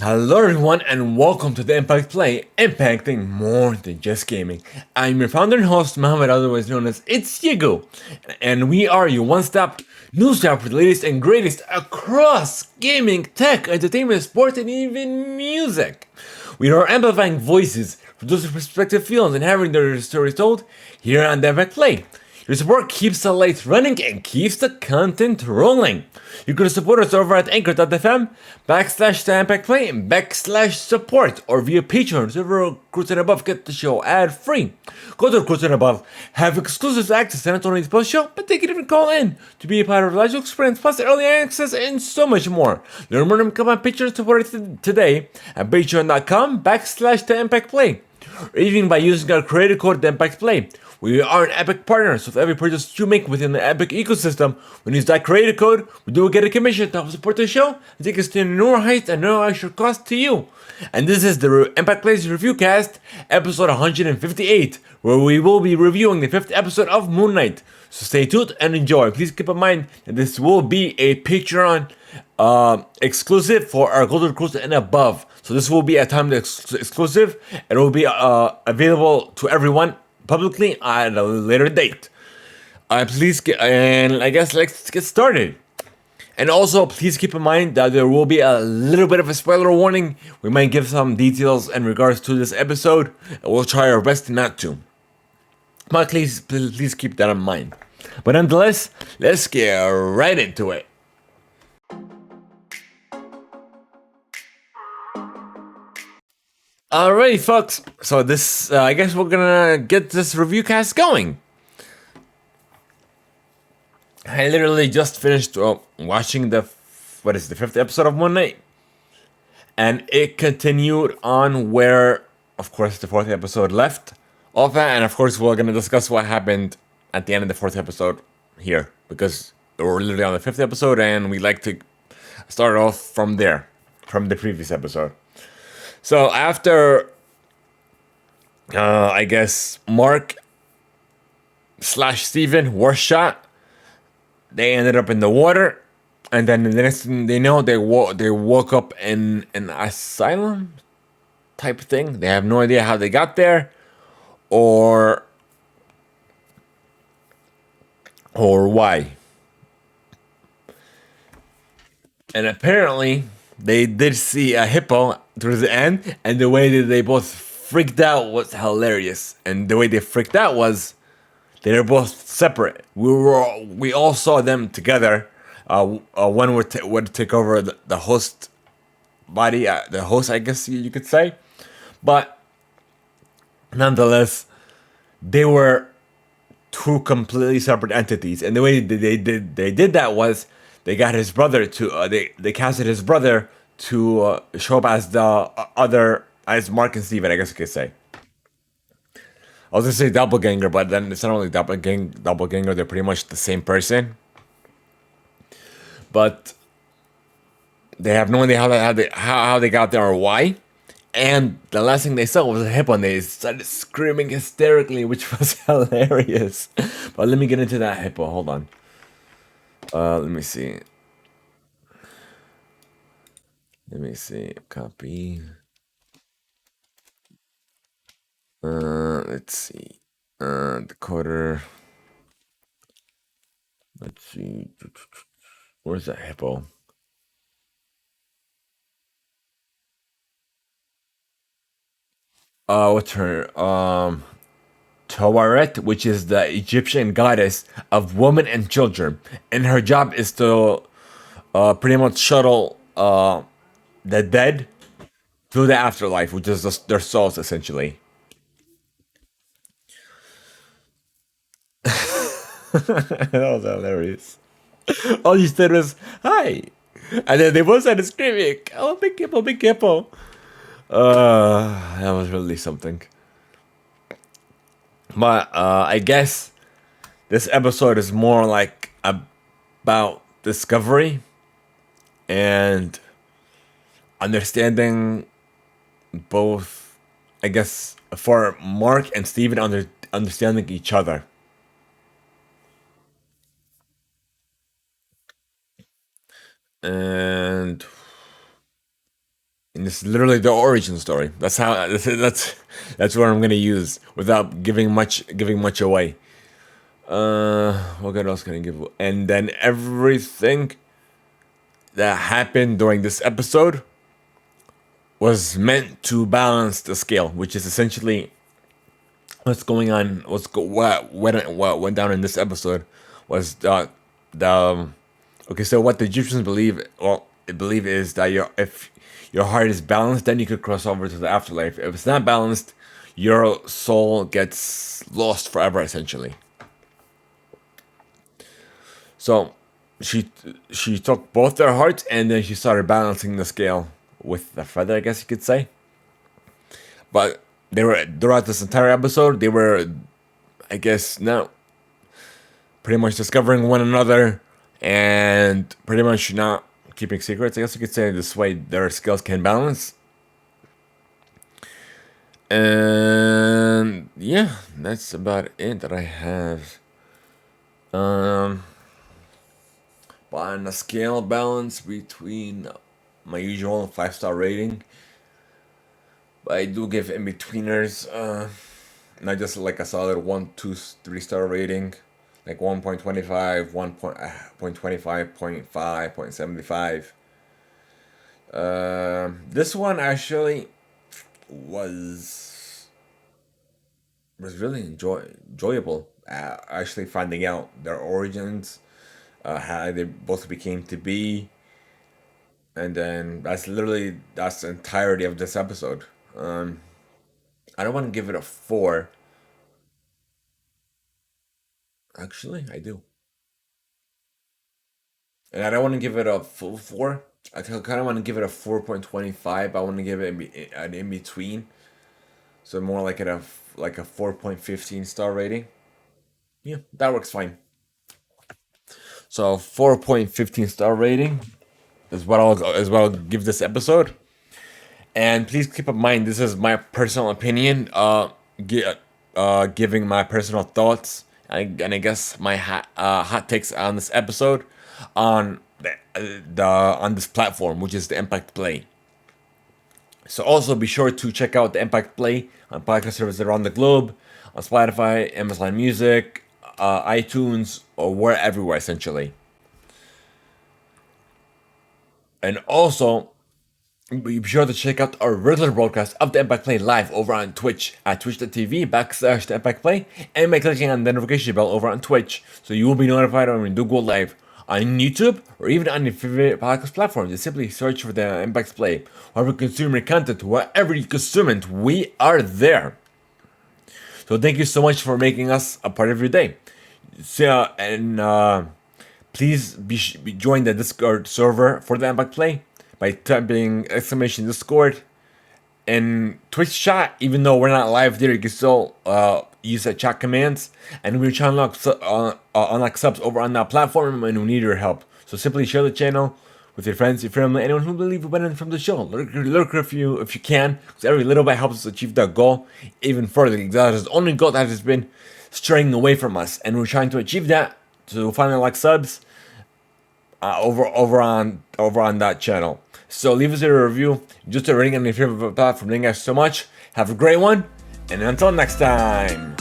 Hello everyone and welcome to the Impact Play, impacting more than just gaming. I'm your founder and host, Mohammed, otherwise known as It's Yigo, and we are your one-stop news shop for the latest and greatest across gaming, tech, entertainment, sports, and even music. We are amplifying voices, producing perspective feelings, and having their stories told here on the Impact Play. Your support keeps the lights running and keeps the content rolling. You can support us over at anchor.fm /TheImpactPlay and /support or via Patreon. Server Cruise and Above get the show ad free. Go to Cruise and Above, have exclusive access and not only the post show, but they can even call in to be a part of the live experience, plus early access and so much more. Learn more and become a Patreon supporter today at patreon.com /TheImpactPlay. Or even by using our creator code THEIMPACTPLAY. We are an Epic partner, so if every purchase you make within the Epic ecosystem, when you use that creator code, we do get a commission to help support the show and take us to newer heights and no extra cost to you. And this is the Impact Plays Review Cast, episode 158, where we will be reviewing the 5th episode of Moon Knight. So stay tuned and enjoy. Please keep in mind that this will be a Patreon exclusive for our Golden Cruise and above. So this will be a timed exclusive. It will be available to everyone publicly at a later date. Please let's get started. And also, please keep in mind that there will be a little bit of a spoiler warning. We might give some details in regards to this episode. We'll try our best not to. But please keep that in mind. But nonetheless, let's get right into it. Alright, folks. So this, I guess we're gonna get this review cast going. I literally just finished watching the 5th episode of Moon Knight, and it continued on where, of course, the 4th episode left off at, and of course, we're gonna discuss what happened at the end of the 4th episode here, because we're literally on the 5th episode, and we like to start off from there, from the previous episode. So after, I guess, Mark / Steven were shot, they ended up in the water, and then the next thing they know, they woke up in an asylum type thing. They have no idea how they got there, or why. And apparently, they did see a hippo towards the end, and the way that they both freaked out was hilarious. And the way they freaked out was they were both separate. We all saw them together. One would take over the host body, the host, I guess you could say. But nonetheless, they were two completely separate entities. And the way they did that was they got his brother to they casted his brother to show up as the other, as Mark and Steven, I guess you could say. I was gonna say doppelganger, but then it's not only doppelganger, they're pretty much the same person. But they have no idea how they got there or why. And the last thing they saw was a hippo, and they started screaming hysterically, which was hilarious. But let me get into that hippo. Hold on. Let me see. Copy. Let's see. Decoder. Let's see. Where's that hippo? What's her? Tawaret, which is the Egyptian goddess of women and children, and her job is to pretty much shuttle the dead to the afterlife, which is their souls essentially. That was hilarious. All you said was "Hi," and then they both started screaming, "Oh, big hippo, big hippo!" That was really something. But I guess this episode is more like about discovery and understanding both, I guess, for Mark and Steven understanding each other. And And this is literally the origin story. That's how. That's what I'm gonna use without giving much away. What else can I give? And then everything that happened during this episode was meant to balance the scale, which is essentially what's going on. What went down in this episode was the okay. So what the Egyptians believe is that if your heart is balanced, then you could cross over to the afterlife. If it's not balanced, your soul gets lost forever, essentially. So she took both their hearts and then she started balancing the scale with the feather, I guess you could say. But they were throughout this entire episode, they were, I guess, now pretty much discovering one another and pretty much not keeping secrets. I guess you could say this way their skills can balance. And yeah, that's about it that I have. But on a scale balance between my usual 5-star rating, but I do give in-betweeners not just like a solid 1, 2, 3-star rating, like 1.25, 1.25, 0.5, 0.75. This one actually was really enjoyable. Actually finding out their origins, how they both became to be, and then that's the entirety of this episode. I don't want to give it a 4. Actually, I do, and I don't want to give it a full 4. I kind of want to give it a 4.25. I want to give it an in between, so more like a 4.15-star rating. Yeah, that works fine. So 4.15-star rating is what I'll give this episode. And please keep in mind, this is my personal opinion. Giving my personal thoughts and I guess my hot takes on this episode on on this platform, which is the Impact Play. So also be sure to check out the Impact Play on podcast services around the globe, on Spotify, Amazon Music, iTunes, or we're everywhere essentially. And also, be sure to check out our regular broadcast of the Impact Play live over on Twitch at twitch.tv/the Impact Play, and by clicking on the notification bell over on Twitch, so you will be notified when we do go live on YouTube or even on your favorite podcast platform. Just simply search for the Impact Play. Wherever you consume your content, wherever you consume it, we are there. So thank you so much for making us a part of your day. So, and please join the Discord server for the Impact Play by typing !Discord and Twitch chat. Even though we're not live there, you can still use the chat commands, and we're trying to unlock subs over on that platform, and we need your help. So simply share the channel with your friends, your family, anyone who believe we benefit from the show. Lurk if you can, because every little bit helps us achieve that goal even further. That is the only goal that has been straying away from us, and we're trying to achieve that to finally unlock subs over on that channel. So leave us a review, just a rating on your favorite platform. Thank you guys so much. Have a great one, and until next time.